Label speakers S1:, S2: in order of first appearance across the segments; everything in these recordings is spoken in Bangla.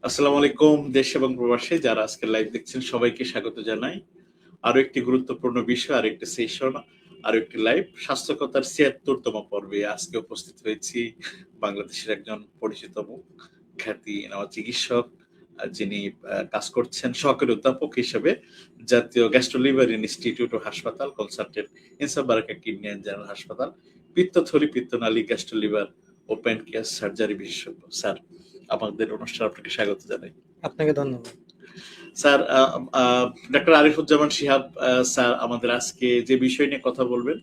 S1: আসসালামু আলাইকুম দেশ এবং প্রবাসী যারা আজকে লাইভ দেখছেন সবাইকে স্বাগত জানাই। আরো একটি গুরুত্বপূর্ণ বিষয়, আরো একটি সেশন, আরো একটি লাইভ স্বাস্থ্যকতার ৭৬তম পর্বে আজকে উপস্থিত হয়েছি বাংলাদেশের একজন পরিচিত মুখ, খ্যাতি নেওয়া চিকিৎসক, যিনি কাজ করছেন সহকারী অধ্যাপক হিসেবে জাতীয় গ্যাস্ট্রোলিভার ইনস্টিটিউট ও হাসপাতাল, কনসালটেন্ট ইনসাফ বারাকা কিডনি অ্যান্ড জেনারেল হাসপাতাল, পিত্তথলি, পিত্তনালী, গ্যাস্ট্রোলিভার ও প্যানক্রিয়াস সার্জারি বিশেষজ্ঞ। স্যার, আমাদের অনুষ্ঠান আপনাকে স্বাগত জানাই।
S2: আপনাকে ধন্যবাদ।
S1: Sir, doctor Arifuzzaman Shihab sir আমাদের আজকে যে বিষয় নিয়ে কথা বলবেন,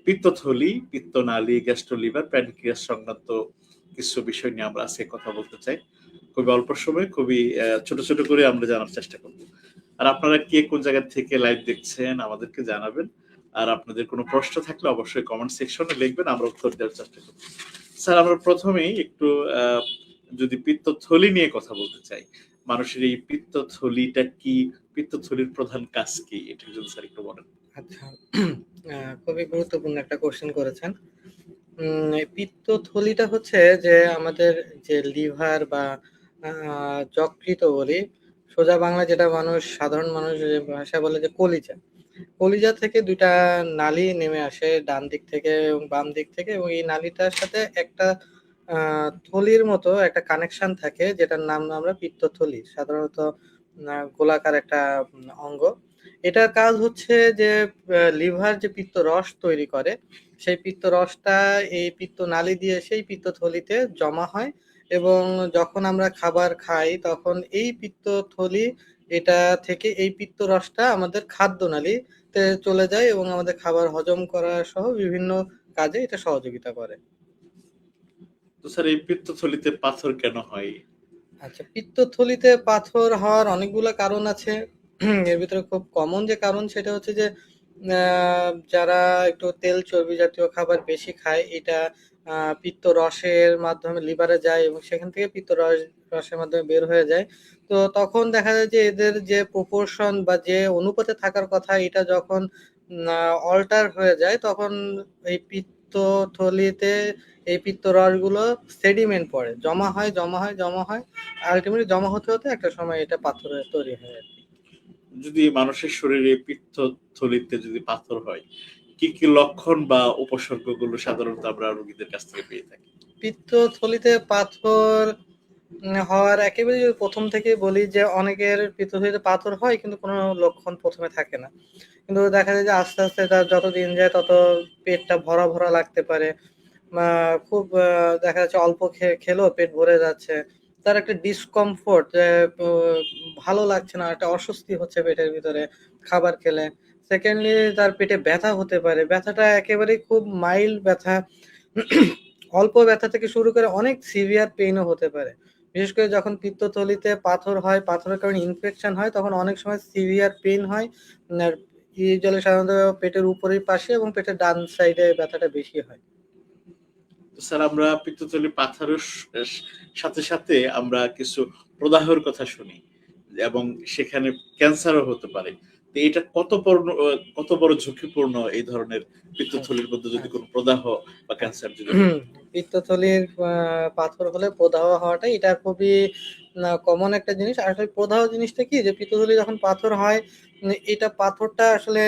S1: পিত্তথলি, পিত্তনালী, গ্যাস্ট্রোলিভার, প্যানক্রিয়াস সংক্রান্ত কিছু বিষয় নিয়ে আমরা আজকে কথা বলতে চাই। খুবই অল্প সময়, খুবই ছোট ছোট করে আমরা জানার চেষ্টা করব। আর আপনারা কে কোন জায়গা থেকে লাইভ দেখছেন আমাদেরকে জানাবেন। আর আপনাদের কোনো প্রশ্ন থাকলে অবশ্যই কমেন্ট সেকশনে লিখবেন, আমরা উত্তর দেওয়ার চেষ্টা করব। স্যার, আমরা প্রথমেই একটু যদি পিত্তথলি নিয়ে কথা বলতে চাই, মানুষের এই পিত্তথলিটা কি, পিত্তথলির প্রধান কাজ কি, এটা যদি স্যার একটু বলেন।
S2: আচ্ছা, খুবই গুরুত্বপূর্ণ একটা কোশ্চেন করেছেন। পিত্তথলিটা হচ্ছে যে আমাদের যে লিভার বা যকৃৎ বলি, সোজা বাংলা যেটা সাধারণ মানুষ যে ভাষায় বলে যে কলিজা। কলিজা থেকে ২ টা নালী নেমে আসে ডান দিক থেকে এবং বাম দিক থেকে, এবং এই নালীটার সাথে একটা থলির মতো একটা কানেকশন থাকে, যেটার নাম আমরা পিত্তথলি। সাধারণত গোলাকার একটা অঙ্গ। এটার কাজ হচ্ছে যে লিভার যে পিত্তরস তৈরি করে, সেই পিত্তরসটা এই পিত্তনালী দিয়ে সেই পিত্তথলিতে জমা হয়, এবং যখন আমরা খাবার খাই তখন এই পিত্তথলি এটা থেকে এই পিত্তরসটা আমাদের খাদ্যনালীতে চলে যায় এবং আমাদের খাবার হজম করা সহ বিভিন্ন কাজে এটা সহযোগিতা করে।
S1: তো স্যার, এই পিত্তথলিতে পাথর কেন হয়?
S2: আচ্ছা, পিত্তথলিতে পাথর হওয়ার অনেকগুলো কারণ আছে। এর ভিতরে খুব কমন যে কারণ সেটা হচ্ছে যে যারা একটু তেল চর্বি জাতীয় খাবার বেশি খায়, এটা পিত্ত রসের মাধ্যমে লিভারে যায় এবং সেখান থেকে রসের মাধ্যমে বের হয়ে যায়। তো তখন দেখা যায় যে এদের যে প্রপোর্শন বা যে অনুপাতে থাকার কথা, এটা যখন অল্টার হয়ে যায়, তখন এই পিত্তথলিতে এই পিত্তরসগুলো সেডিমেন্ট পড়ে, জমা হয়, জমা হয়, জমা হয়। আল্টিমেটলি জমা হতে হতে একটা সময় এটা পাথরে তৈরি হয় আর কি।
S1: যদি মানুষের শরীরে পিত্তথলিতে যদি পাথর হয়, কি কি লক্ষণ বা উপসর্গগুলো সাধারণত আমরা রোগীদের কাছ থেকে পেয়ে থাকি?
S2: পিত্তথলিতে পাথর হওয়ার একেবারে যদি প্রথম থেকেই বলি, যে অনেকের পিত্তথলিতে পাথর হয় কিন্তু কোনো লক্ষণ প্রথমে থাকে না, কিন্তু দেখা যায় যে আস্তে আস্তে তার যত দিন যায় তত পেটটা ভরা ভরা লাগতে পারে, খুব দেখা যাচ্ছে অল্প খেলেও পেট ভরে যাচ্ছে, তার একটা ডিসকমফোর্ট, ভালো লাগছে না, একটা অস্বস্তি হচ্ছে পেটের ভিতরে খাবার খেলে। সেকেন্ডলি তার পেটে ব্যথা হতে পারে, ব্যথাটা একেবারেই খুব মাইল্ড ব্যথা, অল্প ব্যথা থেকে শুরু করে অনেক সিভিয়ার পেইনও হতে পারে। বিশেষ করে যখন পিত্তথলিতে পাথর হয়, পাথরের কারণে ইনফেকশন হয়, তখন অনেক সময় সিভিয়ার পেইন হয়। আর ইউজুয়ালি সাধারণত পেটের উপরের পাশে এবং পেটের ডান সাইডে ব্যথাটা বেশি হয়।
S1: তো স্যার, আমরা পিত্তথলি পাথরের সাথে সাথে আমরা কিছু প্রদাহের কথা শুনি, এবং সেখানে ক্যান্সারও হতে পারে। তো এটা কত বড় ঝুঁকিপূর্ণ এই ধরনের পিত্তথলির মধ্যে যদি
S2: আচ্ছা,
S1: কোনো প্রদাহ বা
S2: আচ্ছা।
S1: ক্যান্সার যদি হয়ে থাকে?
S2: পিত্তথলির পাথর হলে প্রদাহ হওয়াটা এটা খুবই কমন একটা জিনিস। আসলে প্রদাহ জিনিসটা কি, যে পিত্তথলি যখন পাথর হয়, এটা পাথরটা আসলে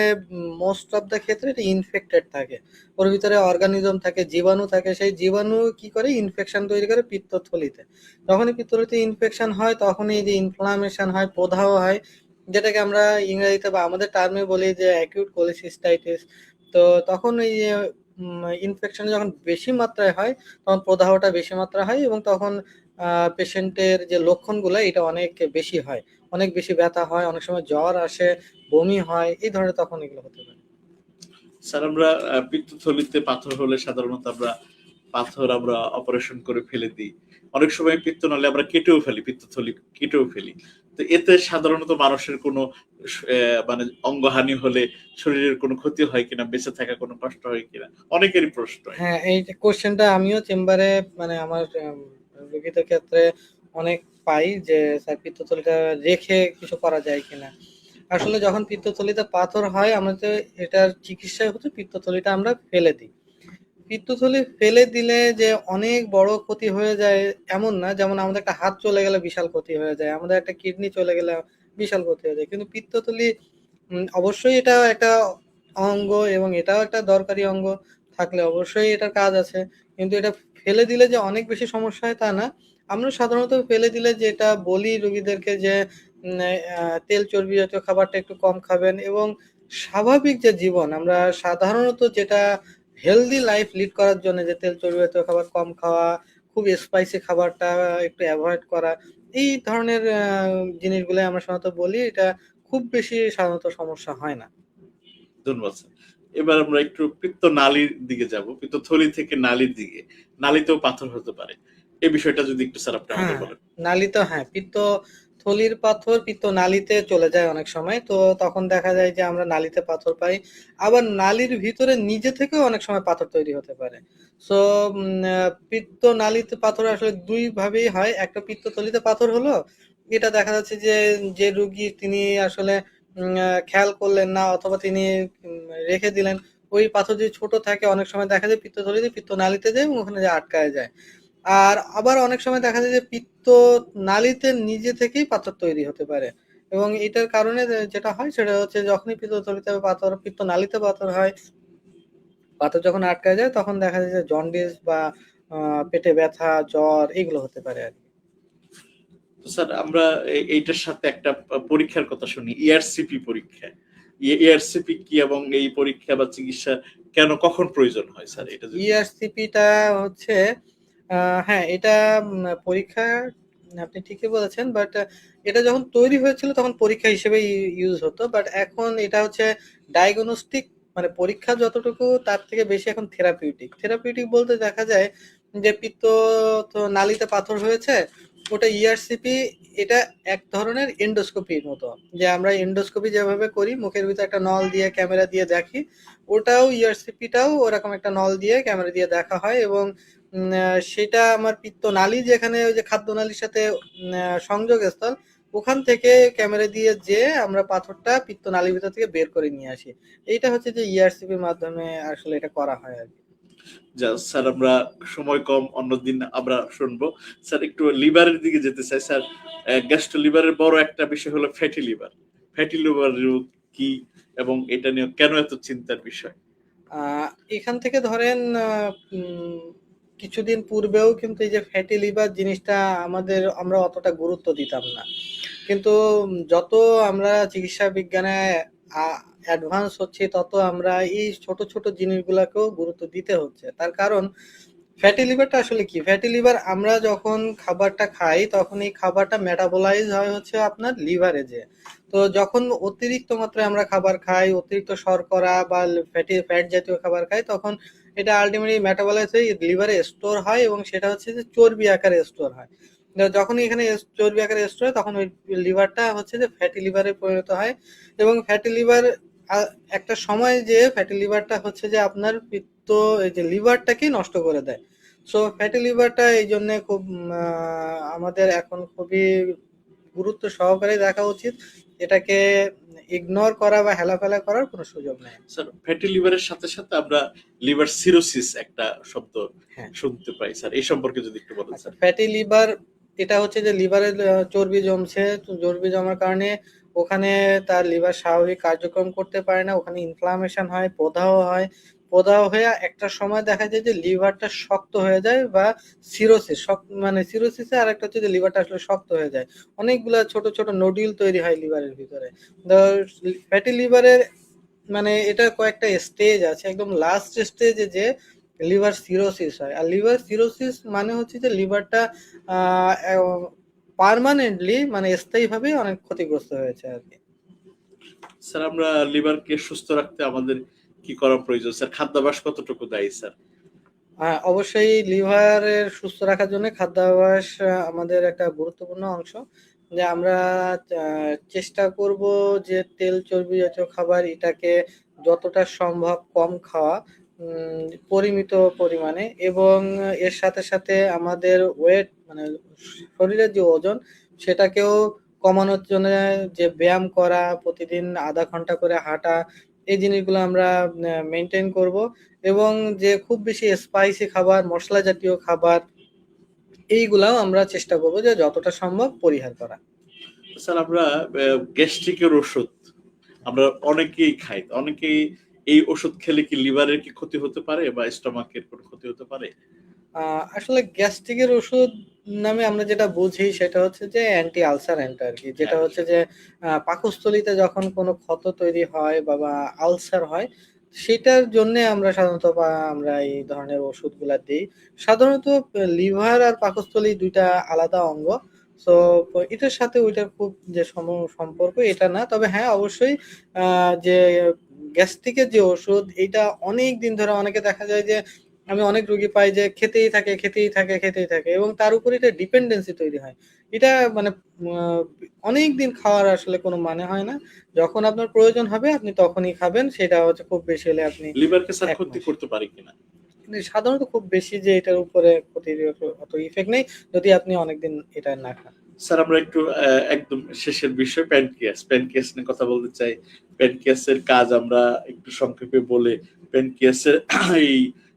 S2: মোস্ট অফ দ্যা ক্ষেত্রে এটা ইনফেক্টেড থাকে। ওর ভিতরে অর্গানিজম থাকে, জীবাণু থাকে। সেই জীবাণু কি করে, ইনফেকশন তৈরি করে পিত্তথলিতে। যখনই পিত্তথলিতে ইনফেকশন হয় তখনই এই যে ইনফ্লামেশন হয়, প্রদাহ হয়, যেটাকে আমরা ইংরেজিতে বা আমাদের টার্মে বলি যে অ্যাকিউট কোলিসিস্টাইটিস। তো তখন এই যে ইনফেকশন যখন বেশি মাত্রায় হয়, তখন প্রদাহটা বেশি মাত্রা হয় এবং তখন পেশেন্টের যে লক্ষণগুলো এটা অনেক বেশি হয়। অনেক বেশি ব্যথা হয়, অনেক সময় জ্বর আসে, বমি হয়, এই ধরনের তখন এগুলো হতে পারে।
S1: স্যার, আমরা পিত্তথলিতে পাথর হলে সাধারণত আমরা অপারেশন করে ফেলে দিই। অনেক সময় পিত্তনালী আমরা কেটেও ফেলি, পিত্তথলি কেটেও ফেলি। তো এতে সাধারণত মানুষের কোনো মানে অঙ্গহানি হলে শরীরের কোনো ক্ষতি হয় কিনা, বেঁচে থাকা কোনো কষ্ট হয় কিনা, অনেকেরই প্রশ্ন এটা।
S2: হ্যাঁ, এই যে কোশ্চেনটা আমিও চেম্বারে আমার রোগীদের ক্ষেত্রে অনেক পাই, যে স্যার পিত্তথলিটা রেখে কিছু করা যায় কিনা। আসলে যখন পিত্তথলিতে পাথর হয়, আমাদের এটার চিকিৎসাই হচ্ছে পিত্তথলিটা আমরা ফেলে দিই। পিত্তথলি ফেলে দিলে যে অনেক বড় ক্ষতি হয়ে যায় এমন না। যেমন আমাদের একটা হাত চলে গেলে বিশাল ক্ষতি হয়ে যায়। আমাদের একটা কিডনি চলে গেলে বিশাল ক্ষতি হয়ে যায়। কিন্তু পিত্তথলি অবশ্যই এটা একটা অঙ্গ এবং এটাও একটা দরকারি অঙ্গ থাকলে অবশ্যই এটার কাজ আছে। কিন্তু এটা ফেলে দিলে যে অনেক বেশি সমস্যা হয় তা না। আমরা সাধারণত ফেলে দিলে যেটা বলি রোগীদেরকে যে উম তেল চর্বি জাতীয় খাবারটা একটু কম খাবেন এবং স্বাভাবিক যে জীবন আমরা সাধারণত যেটা হেলদি লাইফ লিড করার জন্য যে তেল চর্বি জাতীয় খাবার কম খাওয়া, খুব স্পাইসি খাবারটা একটু এভয়েড করা। এই ধরনের জিনিসগুলো আমরা সাধারণত বলি। এটা খুব বেশি সাধারণত সমস্যা হয় না।
S1: ধন্যবাদ স্যার। এবার আমরা একটু পিত্ত নালীর দিকে যাব। পিত্তথলি থেকে নালীর দিকে। নালীতেও পাথর হতে পারে। এই বিষয়টা যদি একটু স্যার আপনি আমাদের
S2: হ্যাঁ,
S1: বলেন।
S2: নালী তো হ্যাঁ, পিত্তথলির পাথর পিত্তনালীতে চলে যায় অনেক সময়। তো তখন দেখা যায় যে আমরা নালীতে পাথর পাই। আবার নালীর ভিতরে নিজে থেকেও অনেক সময় পাথর তৈরি হতে পারে। সো পিত্তনালীতে পাথর আসলে ২ ভাবেই হয়। একটা পিত্তথলিতে পাথর হলো, এটা দেখা যাচ্ছে যে, যে রোগী তিনি আসলে খেয়াল করলেন না অথবা তিনি রেখে দিলেন। ওই পাথর যদি ছোট থাকে অনেক সময় দেখা যায় পিত্তথলিতে পিত্তনালীতে যায় এবং ওখানে যেয়ে আটকায় যায়। আর আবার অনেক সময় দেখা যায় যে পিত্তনালীতে নিজে থেকেই পাথর তৈরি হতে পারে এবং এটার কারণে যেটা হয় সেটা হচ্ছে যখনই পিত্তথলিতে পাথর পিত্তনালীতে পাথর হয়, পাথর যখন আটকায় যায় তখন দেখা যায় যে জন্ডিস বা পেটে ব্যথা, জ্বর এগুলো হতে পারে আরকি।
S1: তো স্যার আমরা এইটার সাথে একটা পরীক্ষার কথা শুনি, ইআরসিপি পরীক্ষা। ইআরসিপি কি এবং এই পরীক্ষা বা চিকিৎসা কেন কখন প্রয়োজন হয় স্যার,
S2: আচ্ছা,
S1: এটা যদি একটু বলেন।
S2: ইআরসিপিটা হচ্ছে হ্যাঁ, এটা পরীক্ষা আপনি ঠিকই বলেছেন। বাট এটা যখন তৈরি হয়েছিল তখন পরীক্ষা হিসেবে ইউজ হতো। বাট এখন এটা হচ্ছে ডায়াগনস্টিক মানে পরীক্ষা যতটুকু তার থেকে বেশি এখন থেরাপিউটিক। থেরাপিউটিক বলতে দেখা যায় যে পিত্ত তো নালীতে পাথর হয়েছে, ওটা ইআরসিপি এটা এক ধরনের এন্ডোস্কোপির মতো। যে আমরা এন্ডোস্কোপি যেভাবে করি মুখের ভিতরে একটা নল দিয়ে ক্যামেরা দিয়ে দেখি, ওটাও ইআরসিপিটাও ওরকম একটা নল দিয়ে ক্যামেরা দিয়ে দেখা হয় এবং সেটা আমার পিত্তনালী যেখানে ওই যে খাদ্যনালীর সাথে সংযোগস্থল, ওখান থেকে ক্যামেরা দিয়ে যেয়ে আমরা পাথরটা পিত্তনালীর ভিতর থেকে বের করে নিয়ে আসি। এইটা হচ্ছে যে ইআরসিপির মাধ্যমে আসলে এটা করা হয় আরকি।
S1: যা স্যার আমরা সময় কম, অন্যদিন আমরা শুনবো। স্যার একটু লিভারের দিকে যেতে চাই স্যার। গ্যাস্ট্রো লিভারের বড় একটা বিষয় হলো ফ্যাটি লিভার। ফ্যাটি লিভার রোগ কি এবং এটা নিয়ে কেন এত চিন্তার বিষয়?
S2: এখান থেকে ধরেন কিছুদিন পূর্বেও কিন্তু এই যে ফ্যাটি লিভার জিনিসটা আমরা অতটা গুরুত্ব দিতাম না। কিন্তু যত আমরা চিকিৎসা বিজ্ঞানে অ্যাডভান্স হচ্ছি তত আমরা এই ছোট ছোট জিনিসগুলোকেও গুরুত্ব দিতে হচ্ছে। তার কারণ ফ্যাটি লিভারটা আসলে কি? ফ্যাটি লিভার আমরা যখন খাবারটা খাই তখন এই খাবারটা মেটাবোলাইজ হয় হচ্ছে আপনার লিভারে যেয়ে। তো যখন অতিরিক্ত মাত্রায় আমরা খাবার খাই, অতিরিক্ত শর্করা বা ফ্যাট জাতীয় খাবার খাই তখন এটা আল্টিমেটলি মেটাবোলাইজ হয়ে লিভারে স্টোর হয় এবং সেটা হচ্ছে যে চর্বি আকারে স্টোর হয়। যখন এখানে চর্বি আকারে স্টোর হয় তখন ওই লিভারটা হচ্ছে যে ফ্যাটি লিভারে পরিণত হয় এবং ফ্যাটি লিভার একটা সময় যে ফ্যাটি লিভারটা হচ্ছে যে আপনার পিত্ত এই যে লিভারটাকেই নষ্ট করে দেয়। সো ফ্যাটি লিভারটা এই জন্য খুব আমাদের এখন খুবই গুরুত্ব সহকারে দেখা উচিত। এটাকে ইগনোর করা বা হেলাফেলা করার কোনো সুযোগ নেই।
S1: স্যার ফ্যাটি লিভারের সাথে সাথে আমরা লিভার সিরোসিস একটা শব্দ
S2: হ্যাঁ,
S1: শুনতে পাই স্যার, এই সম্পর্কে যদি একটু বলেন
S2: আচ্ছা,
S1: স্যার।
S2: ফ্যাটি লিভার এটা হচ্ছে যে লিভারে চর্বি জমছে, তো চর্বি জমার কারণে ওখানে তার লিভার স্বাভাবিক কার্যক্রম করতে পারে না, ওখানে ইনফ্লামেশন হয়, প্রদাহ হয়, প্রদাহ হয়ে একটা সময় দেখা যায় যে লিভারটা শক্ত হয়ে যায় বা সিরোসিস মানে সিরোসিসে আর একটা হচ্ছে যে লিভারটা আসলে শক্ত হয়ে যায়, অনেকগুলা ছোট ছোট নোডিউল তৈরি হয় লিভারের ভিতরে। ফ্যাটি লিভারের মানে এটা কয়েকটা স্টেজ আছে, একদম লাস্ট স্টেজে যে লিভার সিরোসিস হয়। আর লিভার সিরোসিস মানে হচ্ছে যে লিভারটা পার্মানেন্টলি মানে স্থায়ীভাবে অনেক ক্ষতিগ্রস্ত হয়েছে আর কি।
S1: স্যার আমরা লিভারকে সুস্থ রাখতে আমাদের কি করা প্রয়োজন স্যার? খাদ্যাভ্যাস কতটুকু দায়ী স্যার?
S2: অবশ্যই লিভারের সুস্থ রাখার জন্য খাদ্যাভ্যাস আমাদের একটা গুরুত্বপূর্ণ অংশ। যে আমরা চেষ্টা করব যে তেল চর্বি জাতীয় খাবার এটাকে যতটা সম্ভব কম খাওয়া, পরিমিত পরিমাণে এবং এর সাথে সাথে আমাদের ওয়েট মানে শরীরের যে ওজন সেটাকেও কমানোর জন্য যে ব্যায়াম করা, প্রতিদিন ০.৫ ঘন্টা করে হাঁটা এই জিনিসগুলো আমরা মেনটেন করব, এবং যে খুব বেশি স্পাইসি খাবার, মশলা জাতীয় খাবার, এইগুলাও আমরা চেষ্টা করব যে যতটা সম্ভব পরিহার করা।
S1: স্যার আমরা গ্যাস্ট্রিকের ওষুধ আমরা অনেকেই খাই, অনেকেই এই ওষুধ খেলে কি লিভারের কি ক্ষতি হতে পারে বা স্টমাকের কোনো ক্ষতি হতে পারে?
S2: আসলে গ্যাস্ট্রিকের ওষুধ নামে আমরা যেটা বুঝি সেটা হচ্ছে যে অ্যান্টি আলসারেন্ট আর কি, যেটা
S1: হ্যাঁ।
S2: হচ্ছে যে পাকস্থলীতে যখন কোনো ক্ষত তৈরি হয় বা আলসার হয়, সেটার জন্য আমরা সাধারণত আমরা এই ধরনের ওষুধগুলা দিই। সাধারণত লিভার আর পাকস্থলী দুইটা আলাদা অঙ্গ। সো এটার সাথে ওইটার খুব যে সম্পর্ক এটা না। তবে হ্যাঁ, অবশ্যই যে গ্যাস্ট্রিকের যে ওষুধ এটা অনেক দিন ধরে অনেকে দেখা যায় যে আমি অনেক রোগী পাই যে খেতেই থাকে, খেতেই থাকে, খেতেই থাকে, এবং তার উপরে এটা ডিপেন্ডেন্সি তৈরি হয়। এটা মানে অনেকদিন খাওয়ার আসলে কোনো মানে হয় না। যখন আপনার প্রয়োজন হবে আপনি তখনই খাবেন। সেটা হচ্ছে খুব বেশি হলে আপনি
S1: লিভারকে স্যার
S2: ১
S1: ক্ষতি
S2: মাস।
S1: করতে পারে কিনা?
S2: কিন্তু সাধারণত খুব বেশি যে এটার উপরে ক্ষতির অত ইফেক্ট নেই যদি আপনি অনেকদিন এটা না খান।
S1: স্যার আমরা একটু একদম শেষের বিষয় প্যানক্রিয়াস। প্যানক্রিয়াস নিয়ে কথা বলতে চাই। প্যানক্রিয়াসের কাজ আমরা একটু সংক্ষেপে বলে, প্যানক্রিয়াসের এই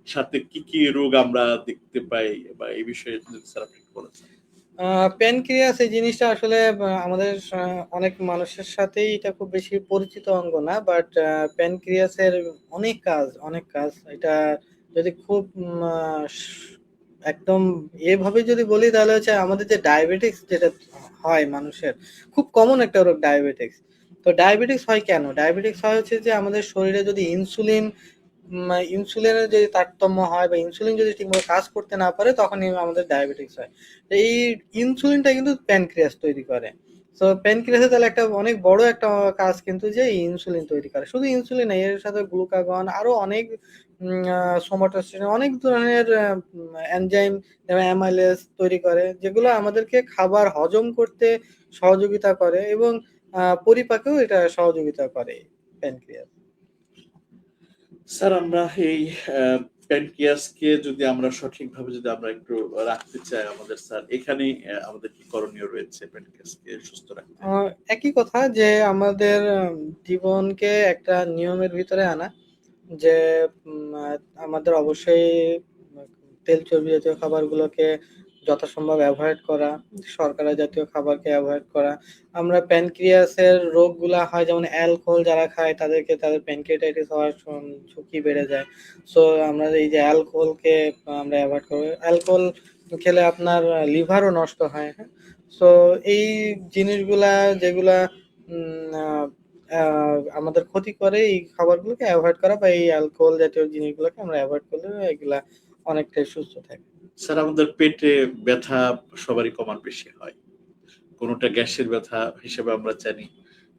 S1: সাথে কি, কি রোগ আমরা দেখতে পাই বা এই বিষয়ে যদি স্যার আপনি একটু বলেন।
S2: প্যানক্রিয়াস এই জিনিসটা আসলে আমাদের অনেক মানুষের সাথেই এটা খুব বেশি পরিচিত অঙ্গ না। বাট প্যানক্রিয়াসের অনেক কাজ। এটা যদি খুব একদম এভাবে যদি বলি তাহলে হচ্ছে আমাদের যে ডায়াবেটিক্স যেটা হয় মানুষের, খুব কমন একটা রোগ ডায়াবেটিক্স। তো ডায়াবেটিক্স হয় কেন? ডায়াবেটিক্স হয় হচ্ছে যে আমাদের শরীরে যদি ইনসুলিনের যদি তারতম্য হয় বা ইনসুলিন যদি ঠিকমতো কাজ করতে না পারে তখনই আমাদের ডায়াবেটিক্স হয়। তো এই ইনসুলিনটা কিন্তু প্যানক্রিয়াস তৈরি করে। তো প্যানক্রিয়াসে তাহলে একটা অনেক বড় একটা কাজ কিন্তু যে ইনসুলিন তৈরি করে। শুধু ইনসুলিন না, এর সাথে গ্লুকাগন আরো অনেক সোমাটোস্টেরন অনেক ধরনের এনজাইম যেমন অ্যামাইলেজ তৈরি করে, যেগুলো আমাদেরকে খাবার হজম করতে সহযোগিতা করে এবং পরিপাকেও এটা সহযোগিতা করে প্যানক্রিয়াস।
S1: স্যার আমরা এই প্যানক্রিয়াসকে যদি আমরা সঠিকভাবে যদি আমরা একটু রাখতে চাই আমাদের স্যার, এখানেই আমাদের কি করণীয় রয়েছে প্যানক্রিয়াসকে সুস্থ রাখতে?
S2: একই কথা যে আমাদের জীবনকে একটা নিয়মের ভিতরে আনা, যে আমাদের অবশ্যই তেল চর্বি জাতীয় খাবারগুলোকে যথাসম্ভব অ্যাভয়েড করা, শর্করা জাতীয় খাবারকে অ্যাভয়েড করা। আমরা প্যানক্রিয়াসের রোগগুলা হয় যেমন অ্যালকোহল যারা খায় তাদেরকে তাদের প্যানক্রিয়াটাইটিস হওয়ার ঝুঁকি বেড়ে যায়। সো আমরা এই যে অ্যালকোহলকে আমরা অ্যাভয়েড করবো। অ্যালকোহল খেলে আপনার লিভারও নষ্ট হয়, হ্যাঁ? সো এই জিনিসগুলা যেগুলা আমাদের ক্ষতি করে এই খাবারগুলোকে অ্যাভয়েড করা বা এই অ্যালকোহল জাতীয় জিনিসগুলোকে আমরা অ্যাভয়েড করলে এগুলা অনেকটাই সুস্থ থাকে।
S1: স্যার আমাদের পেটে ব্যথা সবারই কমান বেশি হয়। কোনোটা গ্যাসের ব্যথা হিসেবে আমরা জানি,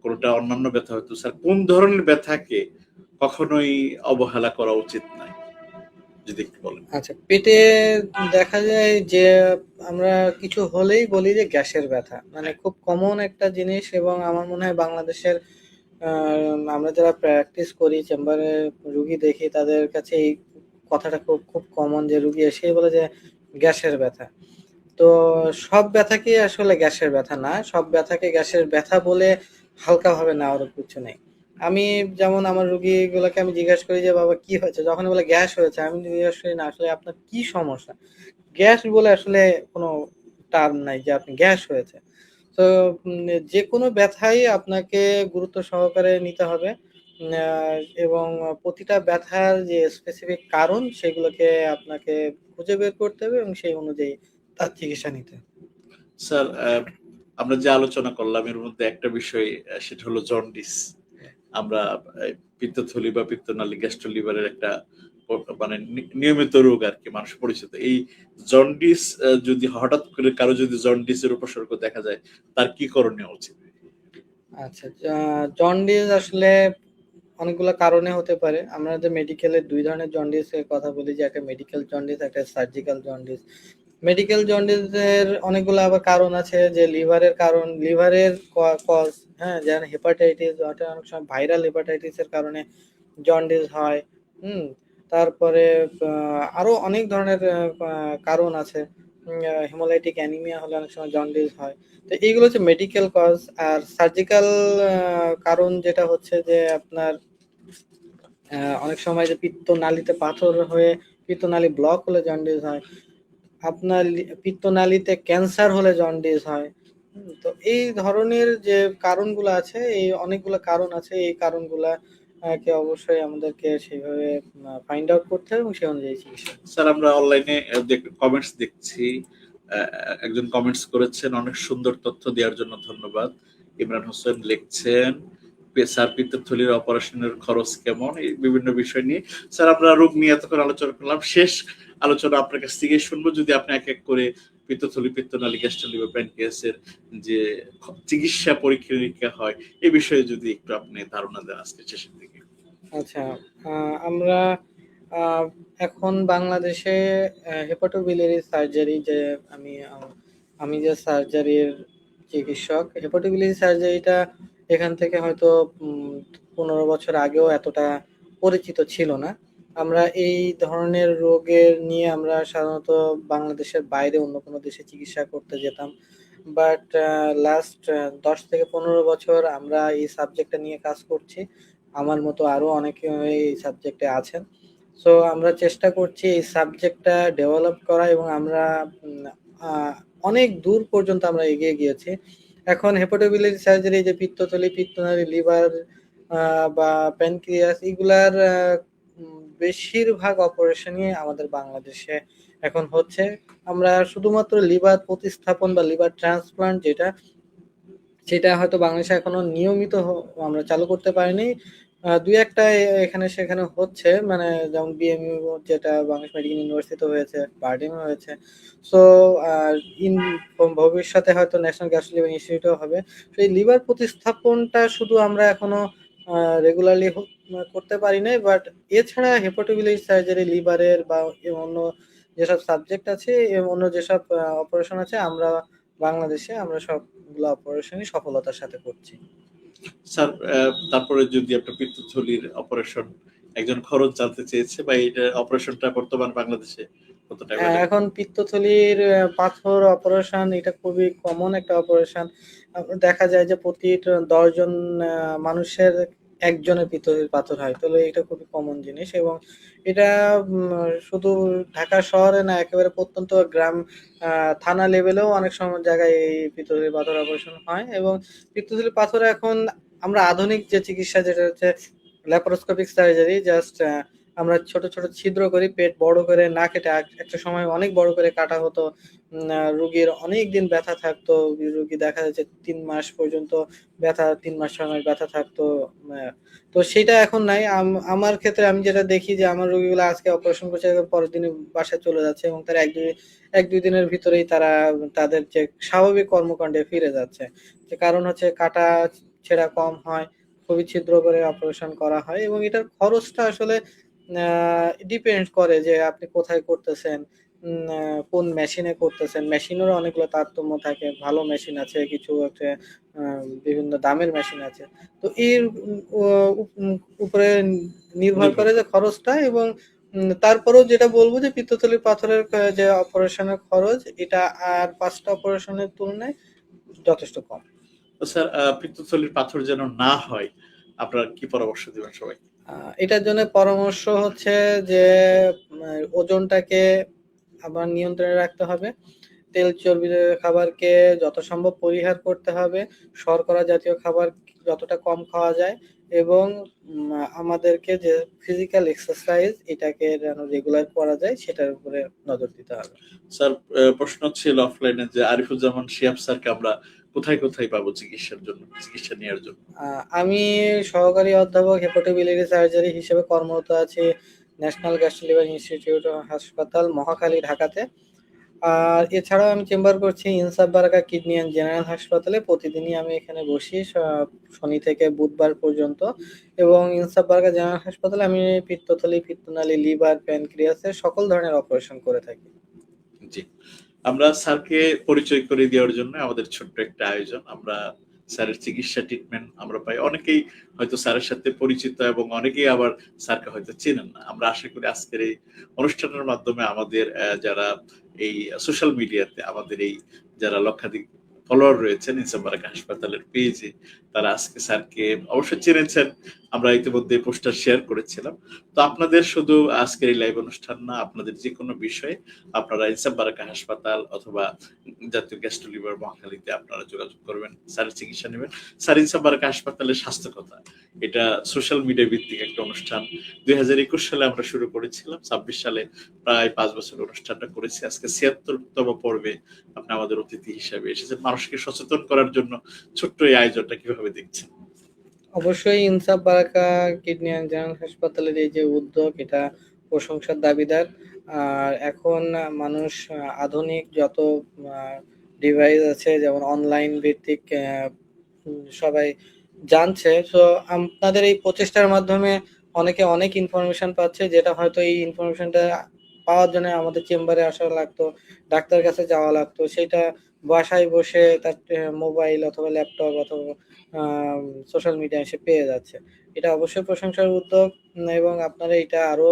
S1: কোনোটা অন্যান্য ব্যথা হয়তো। স্যার কোন ধরনের ব্যথাকে কখনোই অবহেলা করা উচিত নয়? যদি একটু বলেন।
S2: আচ্ছা, পেটে দেখা যায় যে আমরা কিছু হলেই বলি যে গ্যাসের ব্যথা, মানে
S1: হ্যাঁ।
S2: খুব কমন একটা জিনিস, এবং আমার মনে হয় বাংলাদেশের আমরা যারা প্র্যাকটিস করি চেম্বারে রুগী দেখি তাদের কাছে এই কথাটা খুব খুব কমন, যে রুগী এসেই বলে যে গ্যাসের ব্যথা। তো সব ব্যথাকে আসলে গ্যাসের ব্যথা না, সব ব্যথাকে গ্যাসের ব্যথা বলে হালকাভাবে নেওয়ার কিছু নেই। আমি যেমন আমার রুগীগুলোকে আমি জিজ্ঞেস করি যে বাবা কি হয়েছে, যখন বলে গ্যাস হয়েছে আমি জিজ্ঞেস করি না আসলে আপনার কি সমস্যা। গ্যাস বলে আসলে কোনো টার্ম নাই যে আপনি গ্যাস হয়েছে। তো যে কোনো ব্যথাই আপনাকে গুরুত্ব সহকারে নিতে হবে, এবং প্রতিটা ব্যথার যে স্পেসিফিক কারণ সেগুলোকে আপনাকে খুঁজে বের করতে হবে এবং সেই অনুযায়ী তার চিকিৎসা নিতে হবে।
S1: স্যার আমরা যে আলোচনা করলাম এর মধ্যে একটা বিষয় সেটা হলো জন্ডিস। আমরা পিত্তথলি বা পিত্তনালী গ্যাস্ট্রোলিভারের একটা মানে নিয়মিত রোগ আর কি মানুষ পরিচিত। এই জন্ডিস যদি হঠাৎ করে কারো যদি জন্ডিসের উপসর্গ দেখা যায় তার কি করণীয় উচিত?
S2: আচ্ছা, জন্ডিস আসলে অনেকগুলো কারণে হতে পারে। আমরা যে মেডিকেলের ২ ধরনের জন্ডিসের কথা বলি, যে একটা মেডিকেল জন্ডিস, একটা সার্জিক্যাল জন্ডিস। মেডিকেল জন্ডিসের অনেকগুলো আবার কারণ আছে, যে লিভারের কারণ, লিভারের কজ, হ্যাঁ? যেমন হেপাটাইটিস, ওটা অনেক সময় ভাইরাল হেপাটাইটিসের কারণে জন্ডিস হয়। হুম? তারপরে আরো অনেক ধরনের কারণ আছে। হেমোলাইটিক অ্যানিমিয়া হলে অনেক সময় জন্ডিস হয়। তো এইগুলো হচ্ছে মেডিকেল কজ। আর সার্জিক্যাল কারণ যেটা হচ্ছে যে আপনার অনেক সময় যে পিত্তনালীতে পাথর হয়ে পিত্তনালী ব্লক হলে জন্ডিস হয়, আপনার পিত্তনালীতে ক্যান্সার হলে জন্ডিস হয়। তো এই ধরনের যে কারণগুলো আছে, এই অনেকগুলো কারণ আছে, এই কারণগুলা কে অবশ্যই আমাদেরকে সেইভাবে ফাইন্ড আউট করতে হবে এবং সে অনুযায়ী চিকিৎসা করতে হবে।
S1: স্যার আমরা অনলাইনে কমেন্টস দেখছি, একজন কমেন্টস করেছেন, অনেক সুন্দর তথ্য দেওয়ার জন্য ধন্যবাদ। ইমরান হোসেন লিখছেন, স্যার পিত্তথলির অপারেশনের খরচ কেমন, এই বিভিন্ন বিষয় নিয়ে স্যার আমরা রোগ নিয়ে এতক্ষণ আলোচনা করলাম। শেষ আলোচনা আপনার কাছ থেকে শুনবো, যদি আপনি এক এক করে পিত্তথলি, পিত্তনালী, গ্যাস্ট্রোলিভার, প্যানক্রিয়াসের যে চিকিৎসা পরীক্ষা নিরীক্ষা হয় এই বিষয়ে যদি একটু আপনি ধারণা দেন আজকে শেষের দিকে।
S2: আচ্ছা, আমরা এখন বাংলাদেশে হেপাটোবিলিয়ারি সার্জারি যে আমি যে সার্জারির চিকিৎসক, হেপাটোবিলিয়ারি সার্জারিটা এখান থেকে হয়তো 15 বছর আগেও এতটা পরিচিত ছিল না। আমরা এই ধরনের রোগের নিয়ে আমরা সাধারণত বাংলাদেশের বাইরে অন্য কোনো দেশে চিকিৎসা করতে যেতাম। বাট লাস্ট 10 থেকে 15 বছর আমরা এই সাবজেক্টটা নিয়ে কাজ করছি। আমার মতো আরো অনেকে এই সাবজেক্টে আছেন। সো আমরা চেষ্টা করছি এই সাবজেক্টটা ডেভেলপ করা এবং আমরা অনেক দূর পর্যন্ত আমরা এগিয়ে গিয়েছি। এখন হেপাটোবিলিয়ারি সার্জারি যে পিত্তথলি, পিত্তনালী, লিভার বা প্যানক্রিয়াস এগুলার বেশিরভাগ অপারেশনই আমাদের বাংলাদেশে এখন হচ্ছে। আমরা শুধুমাত্র লিভার প্রতিস্থাপন বা লিভার ট্রান্সপ্লান্ট সেটা হয়তো বাংলাদেশে এখনো নিয়মিত আমরা চালু করতে পারিনি। দুই একটা এখানে সেখানে হচ্ছে, মানে যেমন বিএমইউ যেটা বাংলাদেশ মেডিকেল ইউনিভার্সিটিতে হয়েছে, বারডেমে হয়েছে। সো ইন ভবিষ্যতে হয়তো ন্যাশনাল গ্যাস্ট্রো ইনস্টিটিউটও হবে। তো এই লিভার প্রতিস্থাপনটা শুধু আমরা এখনো রেগুলারলি করতে পারি নাই, বাট এছাড়া হেপাটোবিলিয়ারি সার্জারি লিভারের বা অন্য যেসব সাবজেক্ট আছে, অন্য যেসব অপারেশন আছে, আমরা বাংলাদেশে আমরা সবগুলো অপারেশনই সফলতার সাথে করছি।
S1: স্যার তারপরে যদি আপনার পিত্তথলির অপারেশন একজন খরচ জানতে চেয়েছে, বা এইটা অপারেশনটা বর্তমান বাংলাদেশে কতটা
S2: এখন পিত্তথলির পাথর অপারেশন এটা খুবই কমন একটা অপারেশন। দেখা যায় যে প্রতি 10 জন মানুষের একজনের পিত্তথলির পাথর হয়, তাহলে এটা খুবই কমন জিনিস। এবং এটা শুধু ঢাকা শহরে না, একেবারে প্রত্যন্ত গ্রাম থানা লেভেলেও অনেক সময় জায়গায় এই পিত্তথলির পাথর অপারেশন হয়। এবং পিত্তথলির পাথর এখন আমরা আধুনিক যে চিকিৎসা, যেটা হচ্ছে ল্যাপারোস্কোপিক সার্জারি, জাস্ট আমরা ছোট ছোট ছিদ্র করি, পেট বড় করে না কেটে, একটা সময় অনেক বড় করে কাটা হতো। রুগীর অনেক দিন ব্যথা থাকতো, রুগী দেখা যাচ্ছে 3 মাস পর্যন্ত ব্যথা, 3 মাস 6 মাস ব্যথা থাকতো। তো সেটা এখন নাই। আমার ক্ষেত্রে আমি যেটা দেখি যে আমার রুগীগুলো আজকে অপারেশন করছে, পরের দিন বাসায় চলে যাচ্ছে এবং তারা এক দুই দিনের ভিতরেই তারা তাদের যে স্বাভাবিক কর্মকাণ্ডে ফিরে যাচ্ছে। যে কারণ হচ্ছে কাটা ছেঁড়া কম হয়, খুবই ছিদ্র করে অপারেশন করা হয়। এবং এটার খরচটা আসলে ডিপেন্ড করে যে আপনি কোথায় করতেছেন, কোন মেশিনে করতেছেন। মেশিনেরও অনেকগুলো তারতম্য থাকে, ভালো মেশিন আছে, কিছু হচ্ছে বিভিন্ন দামের মেশিন আছে। তো এর উপরে নির্ভর করে যে খরচটা। এবং তারপরেও যেটা বলবো যে পিত্তথলির পাথরের যে অপারেশনের খরচ, এটা আর 5টা অপারেশনের তুলনায় যথেষ্ট কম।
S1: তো স্যার পিত্তথলির পাথর যেন না হয়, আপনারা কি পরামর্শ দিবেন সবাই?
S2: এটার জন্য পরামর্শ হচ্ছে যে ওজনটাকে আবার নিয়ন্ত্রণে রাখতে হবে। তেল চর্বি খাবারকে যত সম্ভব পরিহার করতে হবে। শর্করা জাতীয় খাবার যতটা কম খাওয়া যায়। এবং আমাদেরকে যে ফিজিক্যাল এক্সারসাইজ এটাকে যেন রেগুলার করা যায় সেটার উপরে নজর দিতে হবে।
S1: স্যার প্রশ্ন ছিল অফলাইনে যে আরিফুজ্জামান শিহাব স্যারকে আমরা কোথায় কোথায় পাবো চিকিৎসা নেওয়ার জন্য?
S2: আমি সহকারী অধ্যাপক হেপাটোবিলিয়ারি সার্জারি হিসেবে কর্মরত আছি ন্যাশনাল গ্যাস্ট্রো ইনস্টিটিউট হাসপাতাল, মহাখালী, ঢাকাতে। আর এছাড়াও আমি চেম্বার করছি ইনসাফ বারাকা কিডনি অ্যান্ড জেনারেল হাসপাতালে। প্রতিদিনই আমি এখানে বসি শনি থেকে বুধবার পর্যন্ত। এবং ইনসাফ বারাকা জেনারেল হাসপাতালে আমি পিত্তথলি, পিত্তনালী, লিভার, প্যানক্রিয়াসের সকল ধরনের অপারেশন করে থাকি।
S1: জি, আমরা স্যারকে পরিচয় করে দেওয়ার জন্য আমাদের ছোট্ট একটা আয়োজন। আমরা স্যারের চিকিৎসা ট্রিটমেন্ট আমরা পাই, অনেকেই হয়তো স্যারের সাথে পরিচিত এবং অনেকেই আবার স্যারকে হয়তো চেনেন না। আমরা আশা করি আজকের এই অনুষ্ঠানের মাধ্যমে আমাদের যারা এই সোশ্যাল মিডিয়াতে আমাদের এই যারা লক্ষাধিক ফলোয়ার রয়েছেন ইনসাফ বারাকা হাসপাতালের পেজে, তারা আজকে স্যারকে অবশ্যই চিনেছেন, আমরা ইতিমধ্যে পোস্টার শেয়ার করেছিলাম। তো আপনাদের শুধু আজকের এই লাইভ অনুষ্ঠান না, আপনাদের যে কোনো বিষয়ে আপনারা ইনসাফ বারাকা হাসপাতাল অথবা জাতীয় গ্যাস্ট্রো লিভার মহাখালীতে আপনারা যোগাযোগ করবেন, স্যারের চিকিৎসা নেবেন। স্যার ইনসাফ বারাকা হাসপাতালের স্বাস্থ্য কথা, এটা সোশ্যাল মিডিয়া ভিত্তিক একটা অনুষ্ঠান। 2021 সালে আমরা শুরু করেছিলাম, 26 সালে প্রায় 5 বছর অনুষ্ঠানটা করেছি। আজকে 76তম পর্বে আপনি আমাদের অতিথি হিসেবে এসেছেন। মানুষকে সচেতন করার জন্য ছোট্ট এই আয়োজনটা কিভাবে দেখছেন?
S2: অবশ্যই ইনসাফ বারাকা কিডনি অ্যান্ড জেনারেল হাসপাতালের এই যে উদ্যোগ, এটা প্রশংসার দাবিদার। আর এখন মানুষ আধুনিক যত ডিভাইস আছে, যেমন অনলাইন ভিত্তিক সবাই জানছে। তো আপনাদের এই প্রচেষ্টার মাধ্যমে অনেকে অনেক ইনফরমেশন পাচ্ছে, যেটা হয়তো এই ইনফরমেশনটা পাওয়ার জন্য আমাদের চেম্বারে আসা লাগতো, ডাক্তার কাছে যাওয়া লাগতো, সেটা বাসায় বসে তার মোবাইল অথবা ল্যাপটপ অথবা সোশ্যাল মিডিয়া এসে পেয়ে যাচ্ছে। এটা অবশ্যই প্রশংসার উদ্যোগ, এবং আপনারা এটা আরো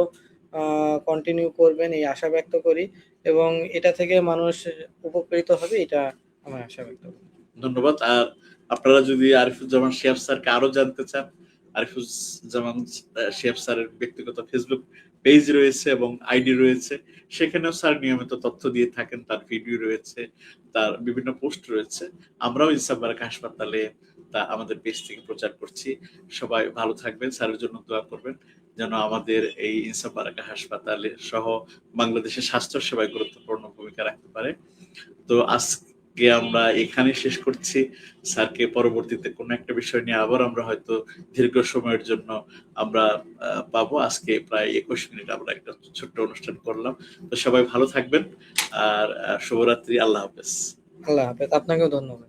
S2: কন্টিনিউ করবেন এই আশা ব্যক্ত করি, এবং এটা থেকে মানুষ উপকৃত হবে, এটা আমার আশা ব্যক্ত করি।
S1: ধন্যবাদ। আর আপনারা যদি আরিফুজ্জামান শিহাব স্যারকে আরো জানতে চান, আরিফুজ্জামান শিহাব স্যারের ব্যক্তিগত ফেসবুক পেজ রয়েছে এবং আইডি রয়েছে, সেখানেও স্যার নিয়মিত তথ্য দিয়ে থাকেন, তার ভিডিও রয়েছে, তার বিভিন্ন পোস্ট রয়েছে। আমরাও ইনসাফ বারাকা হাসপাতালে তা আমাদের পেজ থেকে প্রচার করছি। সবাই ভালো থাকবেন, স্যারের জন্য দোয়া করবেন যেন আমাদের এই ইনসাফ বারাকা হাসপাতালে সহ বাংলাদেশের স্বাস্থ্য সেবায় গুরুত্বপূর্ণ ভূমিকা রাখতে পারে। তো আজকে আমরা এখানে শেষ করছি। স্যারকে পরবর্তীতে কোনো একটা বিষয় নিয়ে আবার আমরা হয়তো দীর্ঘ সময়ের জন্য আমরা পাবো। আজকে প্রায় 21 মিনিট আমরা একটা ছোট্ট অনুষ্ঠান করলাম। তো সবাই ভালো থাকবেন, আর শুভরাত্রি। আল্লাহ হাফেজ।
S2: আল্লাহ হাফেজ। আপনাকেও ধন্যবাদ।